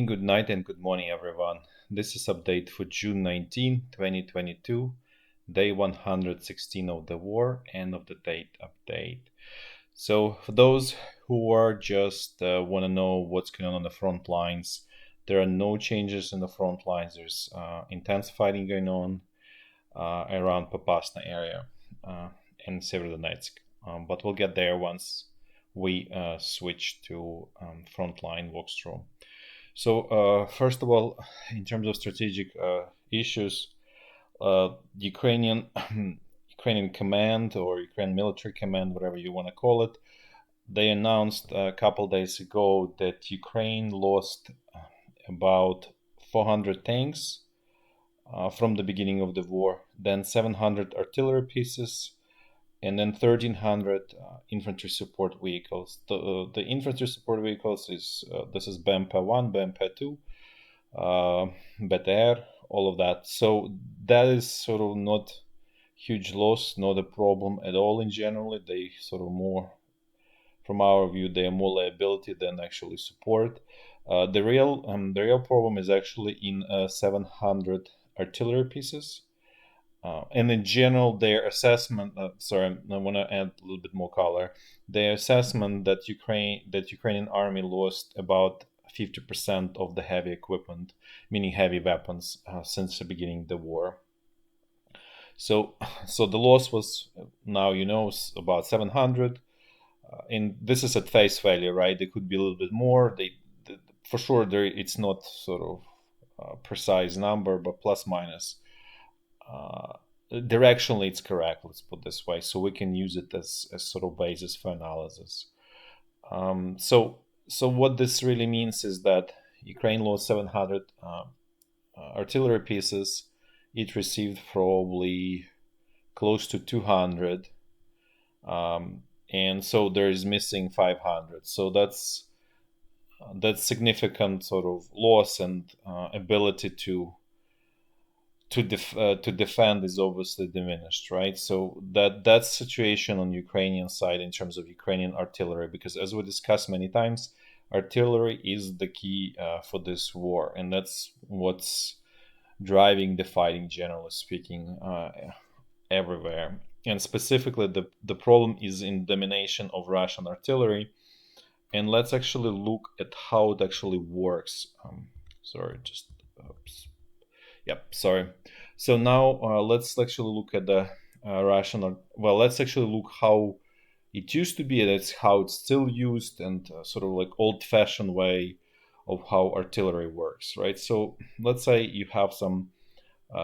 evening, good night, and good morning, everyone. This is update for June 19, 2022, day 116 of the war, end of the date update. So, for those who are just want to know what's going on the front lines, there are no changes in the front lines. There's intense fighting going on around Popasna area in Severodonetsk. But we'll get there once we switch to frontline walkthrough. So first of all, in terms of strategic issues, Ukrainian Ukrainian command or Ukrainian military command, whatever you want to call it, they announced a couple days ago that Ukraine lost about 400 tanks from the beginning of the war, then 700 artillery pieces, and then 1,300 infantry support vehicles. The infantry support vehicles this is BMP 1, BMP 2, BTR, all of that. So that is sort of not huge loss, not a problem at all in general. They sort of more, from our view, they are more liability than actually support. The real problem is actually in 700 artillery pieces. And in general, their assessment. Sorry, I want to add a little bit more color. Their assessment that Ukrainian army lost about 50% of the heavy equipment, meaning heavy weapons, since the beginning of the war. So the loss was now about 700, and this is at face value, right? There could be a little bit more. For sure, it's not sort of a precise number, but plus minus. Directionally it's correct, let's put it this way, so we can use it as sort of basis for analysis. So what this really means is that Ukraine lost 700 artillery pieces. It received probably close to 200, and so there is missing 500. So that's significant sort of loss, and ability to defend is obviously diminished, right? So that's situation on Ukrainian side in terms of Ukrainian artillery, because as we discussed many times, artillery is the key for this war, and that's what's driving the fighting, generally speaking, everywhere. And specifically, the problem is in domination of Russian artillery. And let's actually look at how it actually works. Sorry. So now let's actually look at the Russian. Let's actually look how it used to be. That's how it's still used, and sort of like old-fashioned way of how artillery works, right? So let's say you have some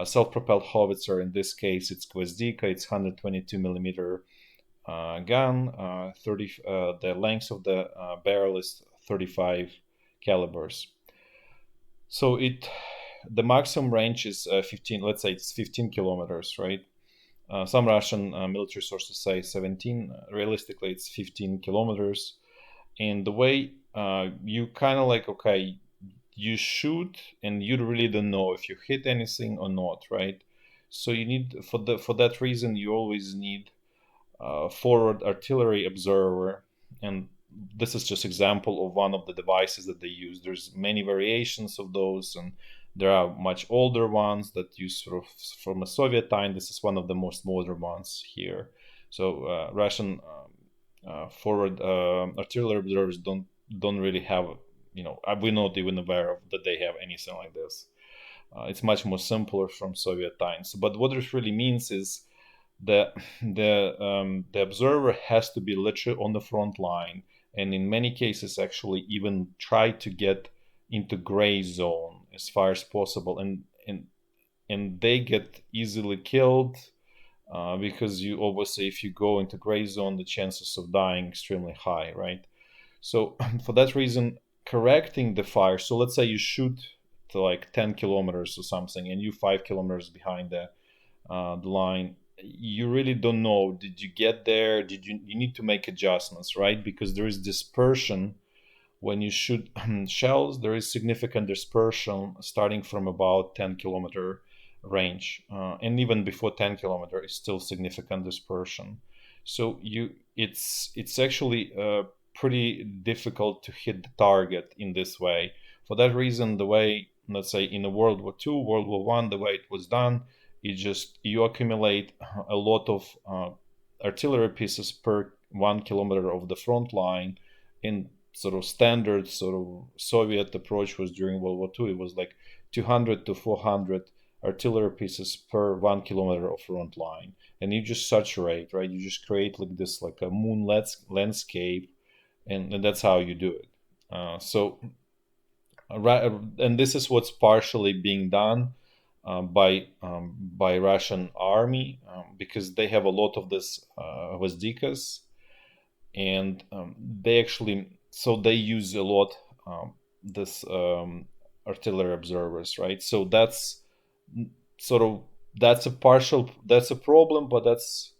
self-propelled howitzer. In this case, it's Gvozdika. It's 122 millimeter gun. The length of the barrel is 35 calibers. So the maximum range is 15. Let's say it's 15 kilometers, right? Some Russian military sources say 17. Realistically, it's 15 kilometers. And the way you kind of like, okay, you shoot and you really don't know if you hit anything or not, right? So you need, for that reason, you always need forward artillery observer, and this is just example of one of the devices that they use. There's many variations of those, and there are much older ones that use sort of from a Soviet time. This is one of the most modern ones here. So Russian forward artillery observers don't really have, we're not even aware of that they have anything like this. It's much more simpler from Soviet times. But what this really means is the observer has to be literally on the front line, and in many cases actually even try to get into gray zone as far as possible, and they get easily killed because you obviously, if you go into gray zone, the chances of dying extremely high, right? So for that reason, correcting the fire, so let's say you shoot to like 10 kilometers or something, and you 5 kilometers behind the line, you really don't know, did you get there, you need to make adjustments, right? Because there is dispersion when you shoot shells. There is significant dispersion starting from about 10-kilometer range, and even before 10 kilometer is still significant dispersion. So it's actually pretty difficult to hit the target in this way. For that reason, the way, let's say, in the World War II, World War One, the way it was done, is just you accumulate a lot of artillery pieces per 1 kilometer of the front line. In sort of standard sort of Soviet approach was during World War II, it was like 200 to 400 artillery pieces per 1 kilometer of front line, and you just saturate, right? You just create like this, like a moon landscape, and that's how you do it. And this is what's partially being done by Russian army, because they have a lot of this Vazdikas, and they actually, so they use a lot this artillery observers, right? So that's sort of, that's a problem, but that's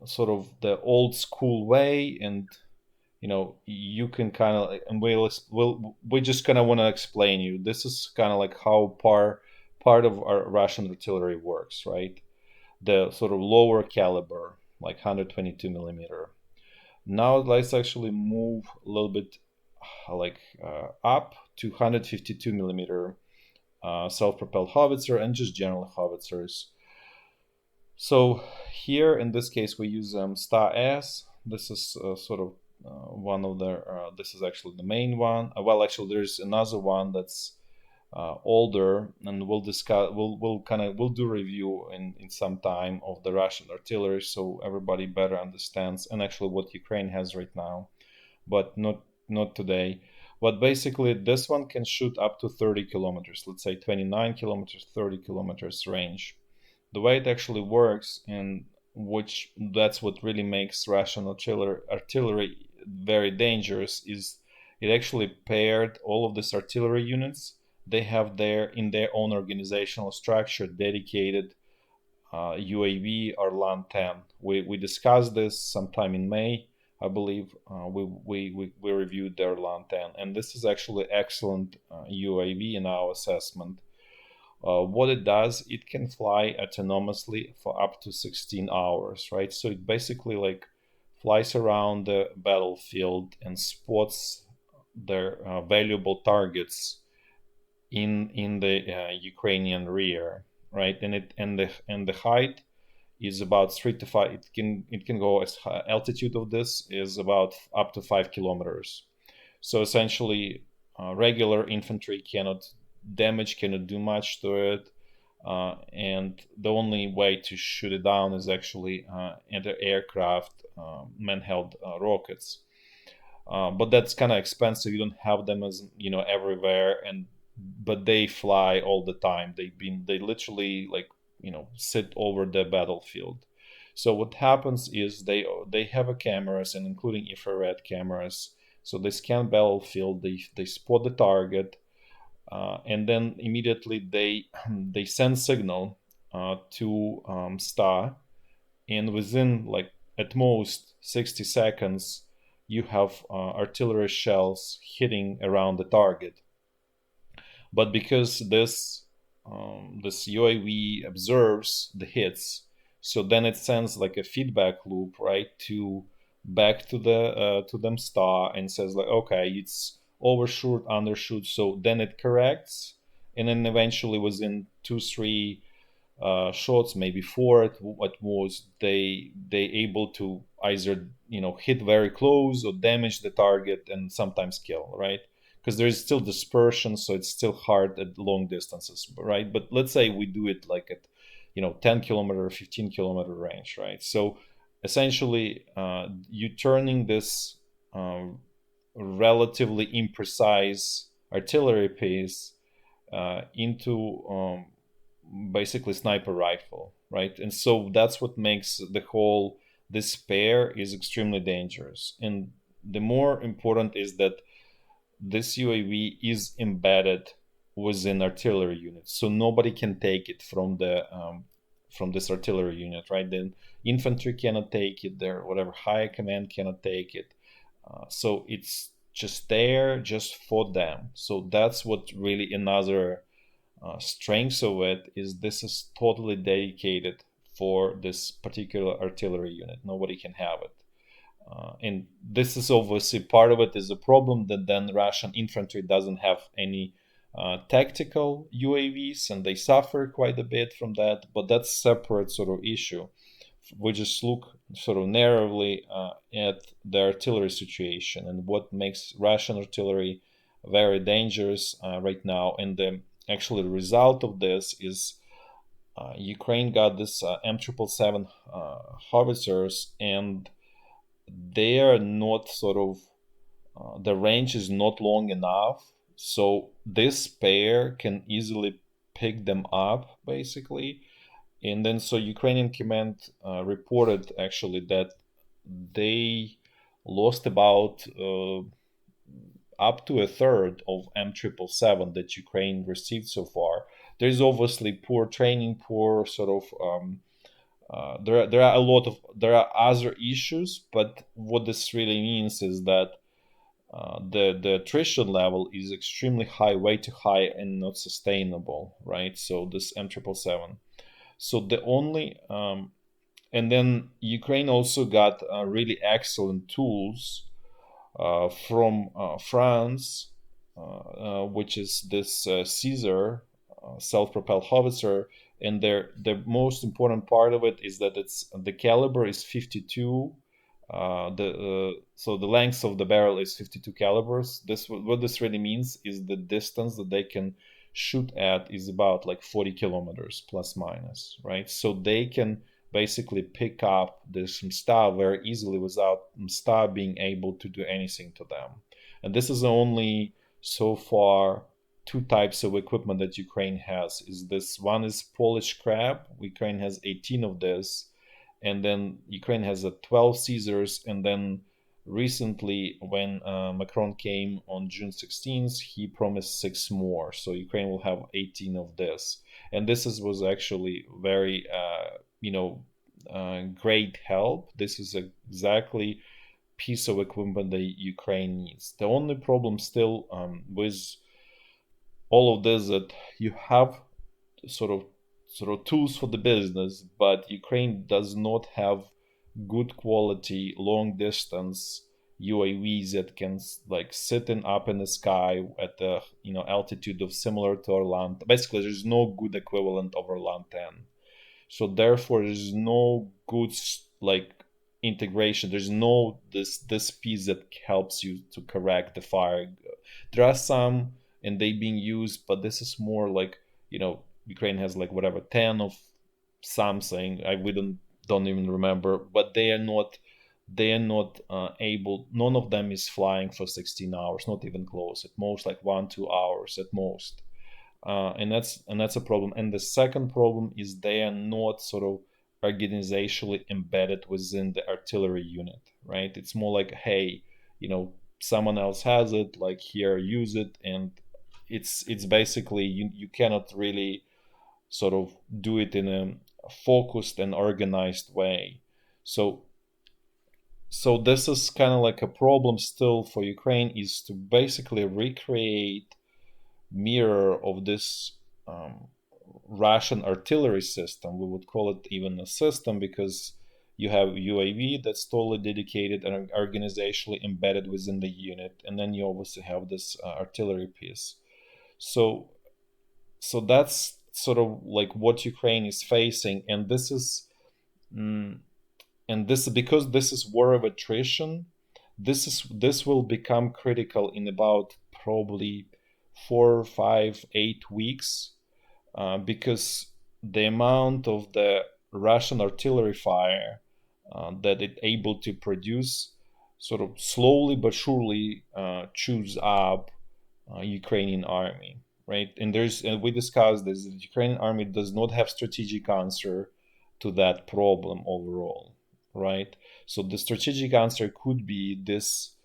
sort of the old school way. And you can kind of, and we just kind of want to explain you, this is kind of like how part of our Russian artillery works, right? The sort of lower caliber, like 122 millimeter. Now let's actually move a little bit up to 152 millimeter self-propelled howitzer and just general howitzers. So here in this case we use Sta-S. This is sort of one of the, this is actually the main one. Well, actually there's another one that's older, and we'll discuss, we'll do review in some time of the Russian artillery, so everybody better understands, and actually what Ukraine has right now, but not today. But basically this one can shoot up to 30 kilometers, let's say 29 kilometers, 30 kilometers range. The way it actually works, and which that's what really makes Russian artillery very dangerous, is it actually paired all of these artillery units. They have in their own organizational structure dedicated UAV or LAN-10. We discussed this sometime in May, I believe. We reviewed their LAN-10, and this is actually excellent UAV in our assessment. What it does, it can fly autonomously for up to 16 hours, right? So it basically like flies around the battlefield and spots their valuable targets in the Ukrainian rear, right? And the height is about 3 to 5. It can go as high, altitude of this is about up to 5 kilometers. So essentially, regular infantry cannot do much to it, and the only way to shoot it down is actually anti-aircraft man-held rockets. But that's kind of expensive. You don't have them as everywhere, but they fly all the time. They literally like sit over the battlefield. So what happens is they have a cameras, and including infrared cameras. So they scan battlefield, they spot the target, and then immediately they send signal to Star, and within like at most 60 seconds you have artillery shells hitting around the target. But because this UAV observes the hits, so then it sends like a feedback loop, right, to back to them Star, and says like, okay, it's overshoot, undershoot. So then it corrects, and then eventually within 2-3 shots, maybe 4 at most, they able to either hit very close or damage the target and sometimes kill, right? Because there is still dispersion, so it's still hard at long distances, right? But let's say we do it like at 10 kilometer, 15 kilometer range, right? So essentially, you turning this relatively imprecise artillery piece into basically sniper rifle, right? And so that's what makes this pair is extremely dangerous. And the more important is that this UAV is embedded within artillery units, so nobody can take it from this artillery unit, right? Then infantry cannot take it, their whatever higher command cannot take it. So it's just there just for them. So that's what really another strength of it is. This is totally dedicated for this particular artillery unit. Nobody can have it. And this is obviously part of it is a problem that then Russian infantry doesn't have any tactical UAVs, and they suffer quite a bit from that. But that's separate sort of issue. We just look sort of narrowly at the artillery situation and what makes Russian artillery very dangerous right now. And actually the result of this is Ukraine got this M777 howitzers, and they are not sort of the range is not long enough, so this pair can easily pick them up basically. And then so Ukrainian command reported actually that they lost about up to a third of M777 that Ukraine received so far. There's obviously poor training, poor sort of there are other issues, but what this really means is that the attrition level is extremely high, way too high, and not sustainable, right? So this M777. So the only and then Ukraine also got really excellent tools from France, which is this Caesar self-propelled howitzer, and the most important part of it is that it's the caliber is 52. So the length of the barrel is 52 calibers. This what this really means is the distance that they can shoot at is about like 40 kilometers plus minus, right? So they can basically pick up this Msta very easily without Msta being able to do anything to them. And this is only so far two types of equipment that Ukraine has. Is this one is Polish crab? Ukraine has 18 of this, and then Ukraine has a 12 Caesars, and then recently when Macron came on June 16th, he promised 6 more. So Ukraine will have 18 of this, and was actually very great help. This is exactly piece of equipment that Ukraine needs. The only problem still with all of this that you have sort of tools for the business, but Ukraine does not have good quality long distance UAVs that can like sitting up in the sky at the altitude of similar to Orlan. Basically, there's no good equivalent of Orlan 10. So therefore, there's no good like integration. There's no this piece that helps you to correct the fire. There are some, and they being used, but this is more like Ukraine has like whatever 10 of something. We don't even remember, but they are not able. None of them is flying for 16 hours, not even close. At most, like 1-2 hours at most. And that's a problem. And the second problem is they are not sort of organizationally embedded within the artillery unit, right? It's more like, hey, someone else has it, like here, use it, and it's basically you cannot really sort of do it in a focused and organized way. So this is kind of like a problem still for Ukraine, is to basically recreate mirror of this Russian artillery system. We would call it even a system because you have UAV that's totally dedicated and organizationally embedded within the unit, and then you obviously have this artillery piece. So that's sort of like what Ukraine is facing, and this is because this is war of attrition. This will become critical in about probably 4, 5, 8 weeks, because the amount of the Russian artillery fire that it's able to produce sort of slowly but surely chews up Ukrainian army, right? And we discussed this. The Ukrainian army does not have strategic answer to that problem overall, right? So the strategic answer could be this,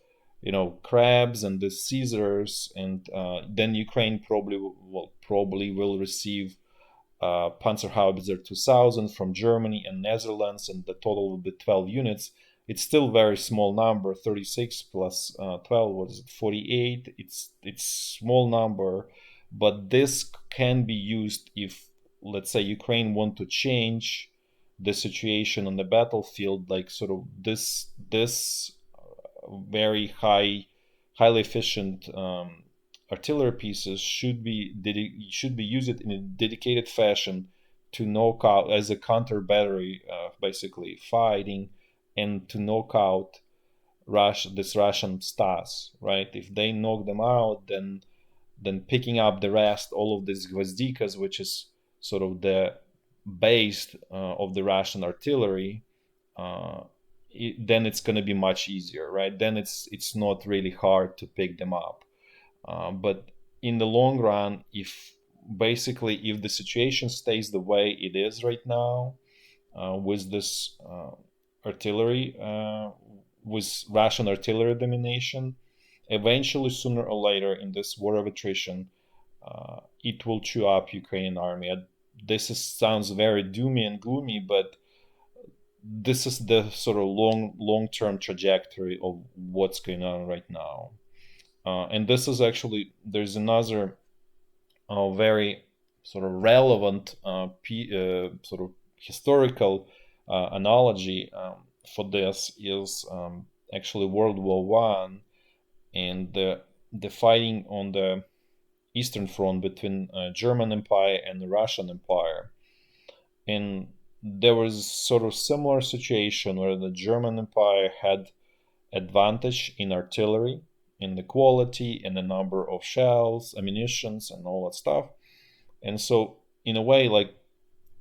crabs and the Caesars, and then Ukraine probably will receive Panzerhaubitze 2000 from Germany and Netherlands, and the total will be 12 units. It's still very small number, 36 plus 12, what is it, 48? It's small number, but this can be used if, let's say, Ukraine want to change the situation on the battlefield, like sort of this very highly efficient artillery pieces should be used in a dedicated fashion to knock out as a counter battery, basically fighting, and to knock out this Russian Stas, right? If they knock them out, then picking up the rest, all of these Gvozdikas, which is sort of the base of the Russian artillery, then it's going to be much easier, right? Then it's not really hard to pick them up. But in the long run, if the situation stays the way it is right now, with this artillery, with Russian artillery domination, eventually, sooner or later, in this war of attrition, it will chew up Ukrainian army. Sounds very doomy and gloomy, but this is the sort of long-term trajectory of what's going on right now. And this is actually, there's another very sort of relevant sort of historical analogy for this is actually World War One and the fighting on the Eastern Front between German Empire and the Russian Empire. And there was sort of similar situation where the German Empire had advantage in artillery, in the quality and the number of shells, ammunitions, and all that stuff. And so, in a way, like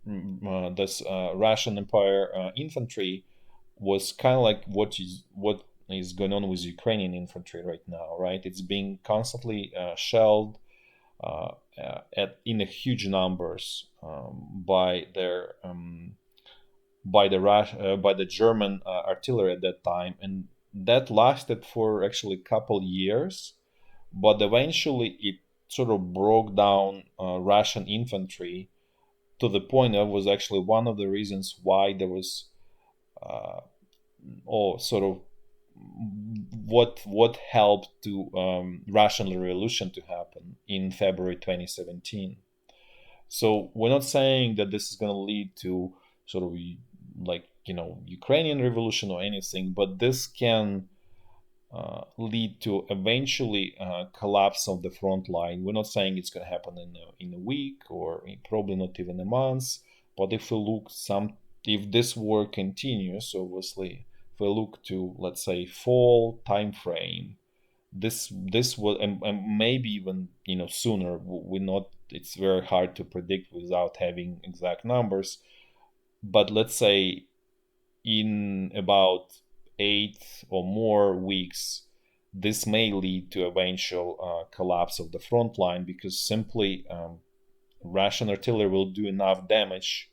this Russian Empire infantry was kind of like what is going on with Ukrainian infantry right now, right? It's being constantly shelled in a huge numbers by the German artillery at that time, and that lasted for actually a couple years, but eventually it sort of broke down Russian infantry to the point that was actually one of the reasons why there was sort of what helped to Russian Revolution to happen in February 2017. So we're not saying that this is going to lead to sort of like Ukrainian revolution or anything, but this can lead to eventually collapse of the front line. We're not saying it's going to happen in a week or probably not even a month. But if this war continues, obviously, if we look to, let's say, fall time frame, this will, and maybe even sooner. It's very hard to predict without having exact numbers. But let's say in about 8 or more weeks, this may lead to eventual collapse of the front line, because simply Russian artillery will do enough damage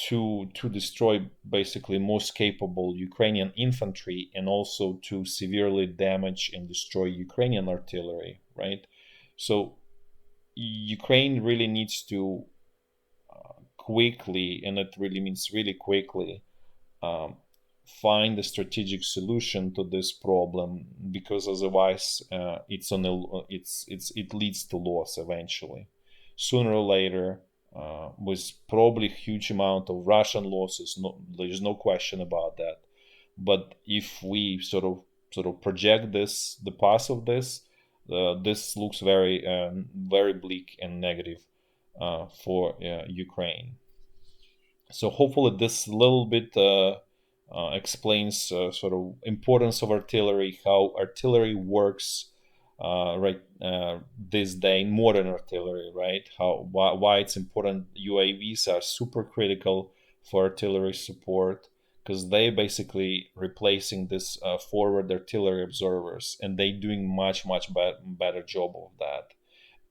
to destroy basically most capable Ukrainian infantry, and also to severely damage and destroy Ukrainian artillery, right? So Ukraine really needs to quickly, and it really means really quickly, find a strategic solution to this problem, because otherwise it leads to loss eventually, sooner or later, with probably huge amount of Russian losses. There's no question about that. But if we sort of project the path of this, this looks very very bleak and negative for Ukraine. So hopefully this little bit explains sort of importance of artillery, how artillery works this day in modern artillery, right? Why it's important. UAVs are super critical for artillery support, because they basically replacing this forward artillery observers, and they doing much better job of that.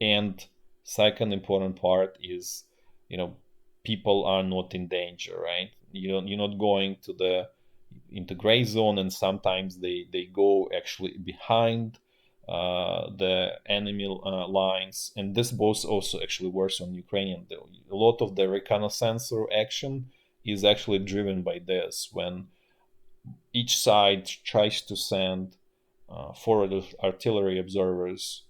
And second important part is, people are not in danger, right? You're not going into gray zone, and sometimes they go actually behind the enemy lines, and this both also actually works on Ukrainian. A lot of the reconnaissance action is actually driven by this, when each side tries to send forward artillery observers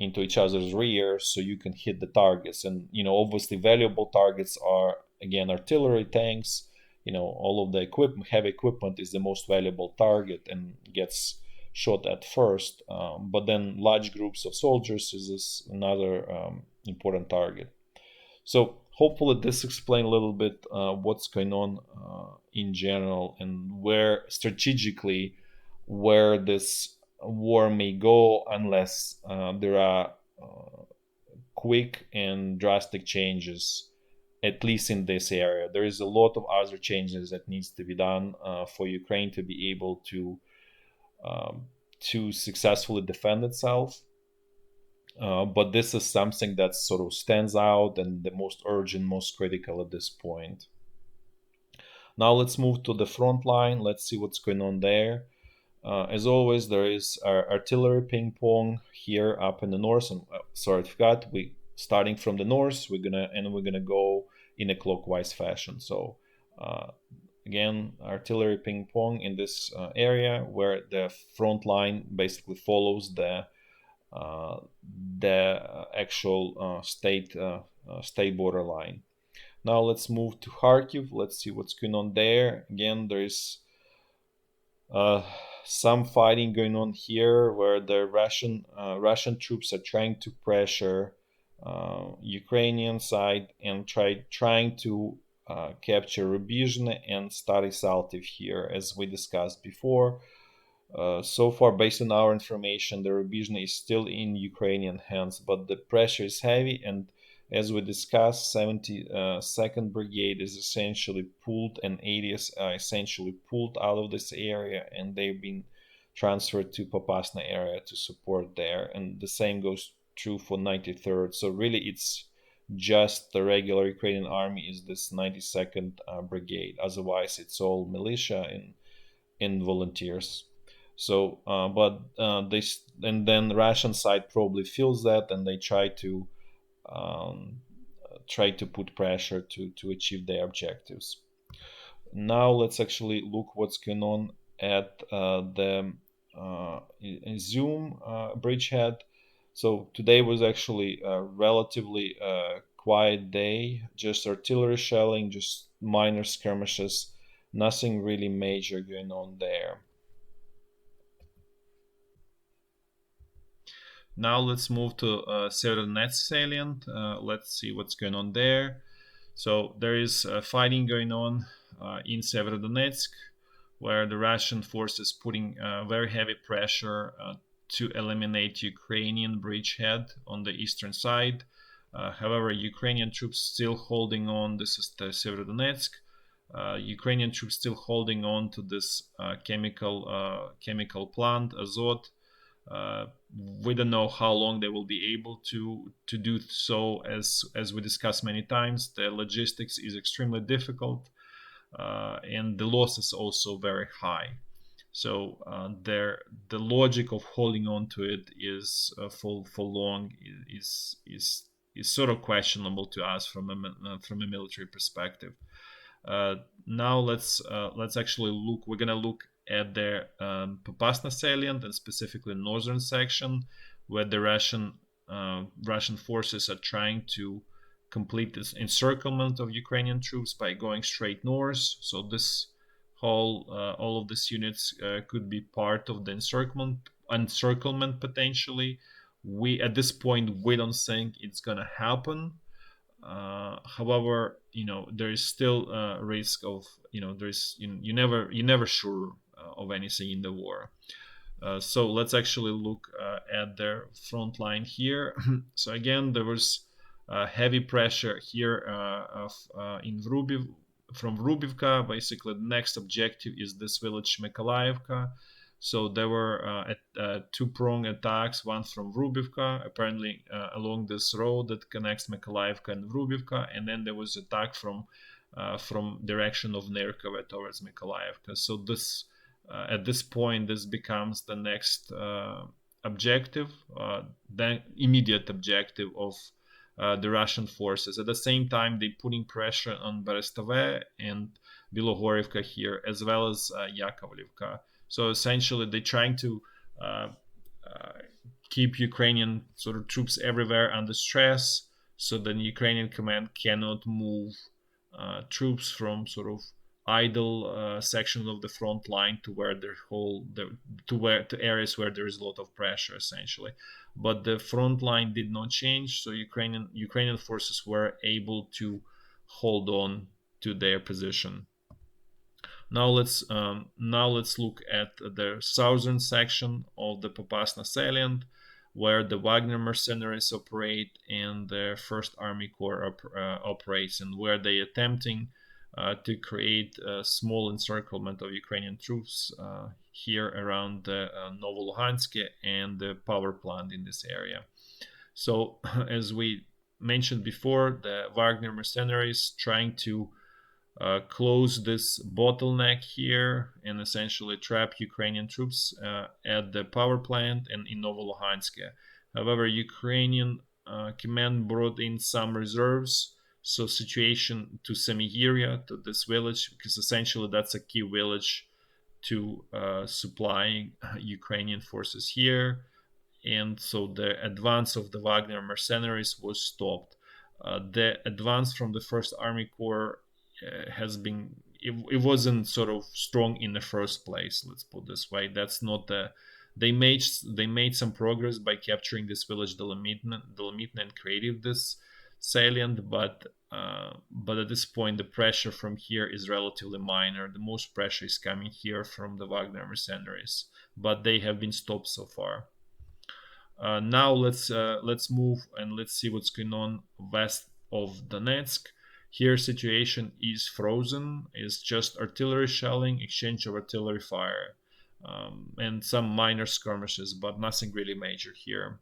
into each other's rear so you can hit the targets. And obviously valuable targets are, again, artillery, tanks, all of the heavy equipment is the most valuable target and gets shot at first. But then large groups of soldiers is another important target. So hopefully this explains a little bit what's going on in general and where strategically where this war may go unless there are quick and drastic changes, at least in this area. There is a lot of other changes that needs to be done for Ukraine to be able to successfully defend itself. But this is something that sort of stands out and the most urgent, most critical at this point. Now let's move to the front line. Let's see what's going on there. As always, there is artillery ping pong here up in the north. And sorry, I forgot. We starting from the north. We're gonna go in a clockwise fashion. So again, artillery ping pong in this area where the front line basically follows the actual state border line. Now let's move to Kharkiv. Let's see what's going on there. Again, there is some fighting going on here where the Russian troops are trying to pressure Ukrainian side and trying to capture Rubizhne and Stary Saltiv here, as we discussed before. So far, based on our information, the Rubizhne is still in Ukrainian hands, but the pressure is heavy, and as we discussed, 72nd Brigade is essentially pulled, and 80s are essentially pulled out of this area, and they've been transferred to Popasna area to support there, and the same goes true for 93rd. So really, it's just the regular Ukrainian army is this 92nd Brigade. Otherwise, it's all militia and volunteers. So, this, and then the Russian side probably feels that, and they try to put pressure to achieve their objectives. Now let's actually look what's going on at the Izyum bridgehead. So today was actually a relatively quiet day, just artillery shelling, just minor skirmishes, nothing really major going on there. Now let's move to Severodonetsk salient. Let's see what's going on there. So there is fighting going on in Severodonetsk, where the Russian forces putting very heavy pressure to eliminate Ukrainian bridgehead on the eastern side. However, Ukrainian troops still holding on. This is the Severodonetsk. Ukrainian troops still holding on to this chemical plant, Azot. We don't know how long they will be able to do so. As we discussed many times, the logistics is extremely difficult, and the loss is also very high. So the logic of holding on to it is for long is sort of questionable to us from a military perspective. Now let's actually look. We're gonna look at the Popasna salient, and specifically northern section, where the Russian forces are trying to complete this encirclement of Ukrainian troops by going straight north. So this all of these units could be part of the encirclement potentially. We at this point we don't think it's gonna happen. However, there is still a risk of there's you never sure of anything in the war. So let's actually look at their front line here. So again, there was heavy pressure here from Rubivka. Basically, the next objective is this village Mykolaiivka. So there were two-pronged attacks, one from Rubivka, apparently along this road that connects Mykolaiivka and Rubivka, and then there was attack from direction of Nerkove towards Mykolaiivka. So this at this point, this becomes the next objective, the immediate objective of the Russian forces. At the same time, they're putting pressure on Berestove and Bilogorivka here, as well as Yakovlivka. So essentially, they're trying to keep Ukrainian sort of troops everywhere under stress, so the Ukrainian command cannot move troops from sort of idle sections of the front line to where to areas where there is a lot of pressure, essentially. But the front line did not change, so Ukrainian forces were able to hold on to their position. Now let's look at the southern section of the Popasna salient, where the Wagner mercenaries operate and the First Army Corps operates, and where they attempting to create a small encirclement of Ukrainian troops here around the Novoluhansk and the power plant in this area. So, as we mentioned before, the Wagner mercenaries trying to close this bottleneck here and essentially trap Ukrainian troops at the power plant and in Novoluhansk. However, Ukrainian command brought in some reserves, so situation to Semyiria, to this village, because essentially that's a key village to supplying Ukrainian forces here, and so the advance of the Wagner mercenaries was stopped. The advance from the First Army Corps has been it wasn't sort of strong in the first place. Let's put this way. That's not the they made some progress by capturing this village Dolomitna and created this salient, but at this point the pressure from here is relatively minor. The most pressure is coming here from the Wagner mercenaries, but they have been stopped so far. Now let's move and let's see what's going on west of Donetsk. Here situation is frozen. It's just artillery shelling, exchange of artillery fire, and some minor skirmishes, but nothing really major here.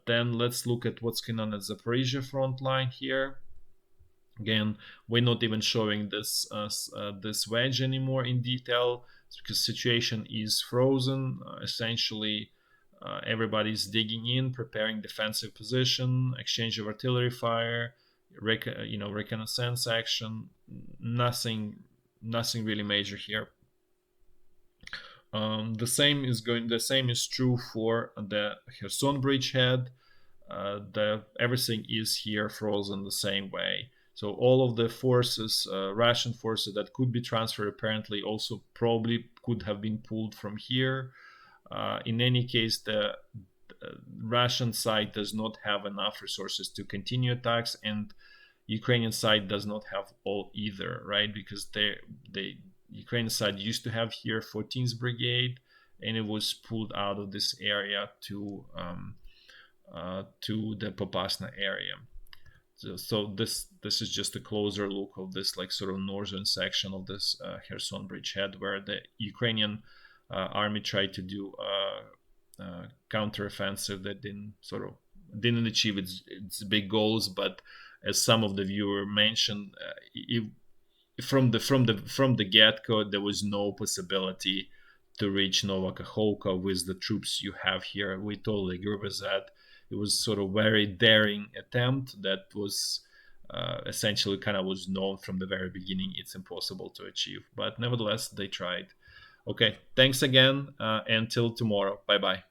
Then let's look at what's going on at Zaporizhia front line here. Again, we're not even showing this wedge anymore in detail because situation is frozen. Essentially, everybody's digging in, preparing defensive position, exchange of artillery fire, reconnaissance action. Nothing really major here. The same is true for the Kherson bridgehead. Everything is here frozen the same way. So all of the forces, Russian forces that could be transferred, apparently also probably could have been pulled from here. In any case, the Russian side does not have enough resources to continue attacks, and Ukrainian side does not have all either, right? Because the Ukrainian side used to have here 14th Brigade, and it was pulled out of this area to the Popasna area. So this is just a closer look of this like sort of northern section of this Kherson bridgehead, where the Ukrainian army tried to do counteroffensive that didn't achieve its big goals. But as some of the viewer mentioned, from the get-go, there was no possibility to reach Nova Kakhovka with the troops you have here. We totally agree with that. It was sort of very daring attempt that was essentially kind of was known from the very beginning it's impossible to achieve. But nevertheless, they tried. Okay, thanks again. Until tomorrow. Bye-bye.